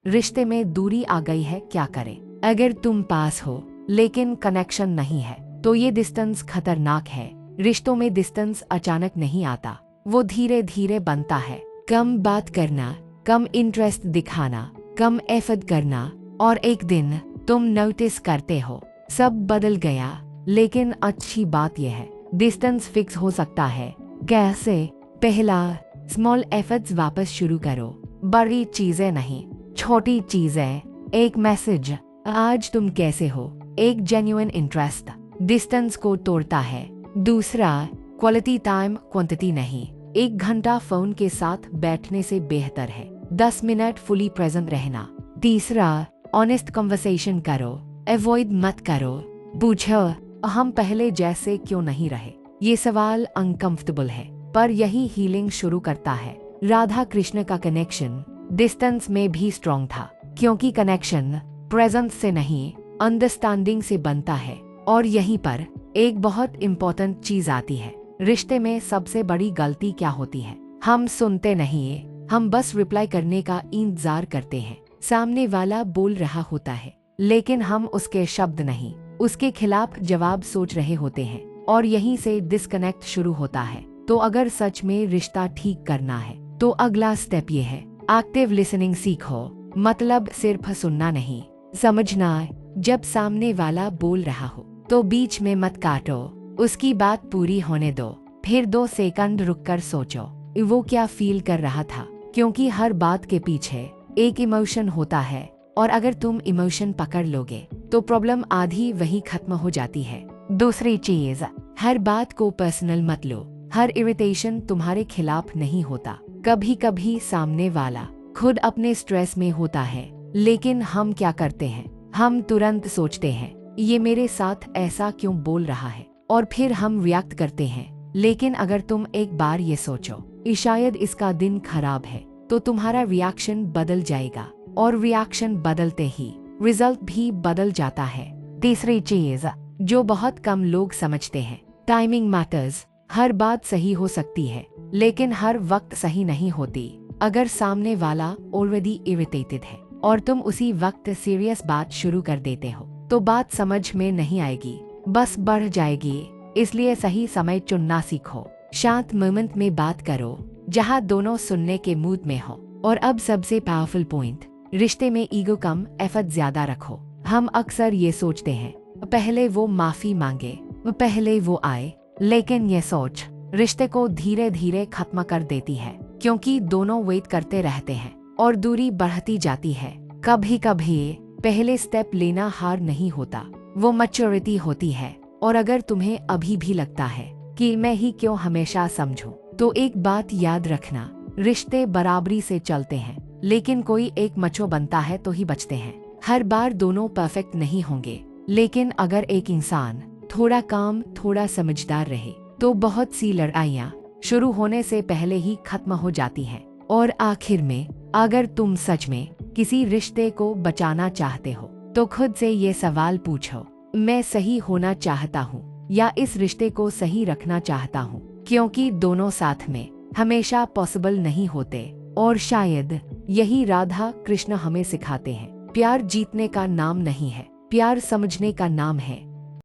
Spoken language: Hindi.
रिश्ते में दूरी आ गई है, क्या करें? अगर तुम पास हो लेकिन कनेक्शन नहीं है तो ये डिस्टेंस खतरनाक है। रिश्तों में डिस्टेंस अचानक नहीं आता, वो धीरे धीरे बनता है। कम बात करना, कम इंटरेस्ट दिखाना, कम एफर्ट करना, और एक दिन तुम नोटिस करते हो सब बदल गया। लेकिन अच्छी बात यह है डिस्टेंस फिक्स हो सकता है। कैसे? पहला, स्मॉल एफर्ट्स वापस शुरू करो। बड़ी चीजें नहीं, छोटी चीजें। एक मैसेज, आज तुम कैसे हो, एक जेन्युइन इंटरेस्ट डिस्टेंस को तोड़ता है। दूसरा, क्वालिटी टाइम, क्वांटिटी नहीं। 1 घंटा फोन के साथ बैठने से बेहतर है 10 मिनट फुली प्रेजेंट रहना। तीसरा, ऑनेस्ट कन्वर्सेशन करो, अवॉइड मत करो। पूछो, हम पहले जैसे क्यों नहीं रहे? ये सवाल अनकंफर्टेबल है पर यही हीलिंग शुरू करता है। राधा कृष्ण का कनेक्शन डिस्टेंस में भी स्ट्रॉन्ग था, क्योंकि कनेक्शन प्रेजेंस से नहीं अंडरस्टैंडिंग से बनता है। और यहीं पर एक बहुत इम्पोर्टेंट चीज आती है। रिश्ते में सबसे बड़ी गलती क्या होती है? हम सुनते नहीं, हम बस रिप्लाई करने का इंतजार करते हैं। सामने वाला बोल रहा होता है लेकिन हम उसके शब्द नहीं, उसके खिलाफ जवाब सोच रहे होते हैं, और यहीं से डिस्कनेक्ट शुरू होता है। तो अगर सच में रिश्ता ठीक करना है तो अगला स्टेप ये है, एक्टिव लिसनिंग सीखो। मतलब सिर्फ सुनना नहीं, समझना। जब सामने वाला बोल रहा हो तो बीच में मत काटो, उसकी बात पूरी होने दो। फिर 2 सेकंड रुककर सोचो वो क्या फील कर रहा था, क्योंकि हर बात के पीछे एक इमोशन होता है, और अगर तुम इमोशन पकड़ लोगे तो प्रॉब्लम आधी वही खत्म हो जाती है। दूसरी चीज, हर बात को पर्सनल मत लो। हर इरिटेशन तुम्हारे खिलाफ नहीं होता। कभी कभी सामने वाला खुद अपने स्ट्रेस में होता है, लेकिन हम क्या करते हैं, हम तुरंत सोचते हैं ये मेरे साथ ऐसा क्यों बोल रहा है, और फिर हम रिएक्ट करते हैं। लेकिन अगर तुम एक बार ये सोचो शायद इसका दिन खराब है, तो तुम्हारा रिएक्शन बदल जाएगा, और रिएक्शन बदलते ही रिजल्ट भी बदल जाता है। तीसरी चीज जो बहुत कम लोग समझते हैं, टाइमिंग मैटर्स। हर बात सही हो सकती है लेकिन हर वक्त सही नहीं होती। अगर सामने वाला ऑलरेडी इरिटेटेड है और तुम उसी वक्त सीरियस बात शुरू कर देते हो तो बात समझ में नहीं आएगी, बस बढ़ जाएगी। इसलिए सही समय चुनना सीखो। शांत मोमेंट में बात करो जहां दोनों सुनने के मूड में हो। और अब सबसे पावरफुल पॉइंट, रिश्ते में ईगो कम, एफर्ट ज्यादा रखो। हम अक्सर ये सोचते हैं पहले वो माफी मांगे, पहले वो आए, लेकिन ये सोच रिश्ते को धीरे धीरे खत्म कर देती है, क्योंकि दोनों वेट करते रहते हैं और दूरी बढ़ती जाती है। कभी कभी पहले स्टेप लेना हार नहीं होता, वो मैच्योरिटी होती है। और अगर तुम्हें अभी भी लगता है कि मैं ही क्यों हमेशा समझूं, तो एक बात याद रखना, रिश्ते बराबरी से चलते हैं, लेकिन कोई एक मचो बनता है तो ही बचते हैं। हर बार दोनों परफेक्ट नहीं होंगे, लेकिन अगर एक इंसान थोड़ा काम, थोड़ा समझदार रहे तो बहुत सी लड़ाइयाँ शुरू होने से पहले ही खत्म हो जाती हैं। और आखिर में, अगर तुम सच में किसी रिश्ते को बचाना चाहते हो तो खुद से ये सवाल पूछो, मैं सही होना चाहता हूँ या इस रिश्ते को सही रखना चाहता हूँ? क्योंकि दोनों साथ में हमेशा पॉसिबल नहीं होते। और शायद यही राधा कृष्ण हमें सिखाते हैं, प्यार जीतने का नाम नहीं है, प्यार समझने का नाम है।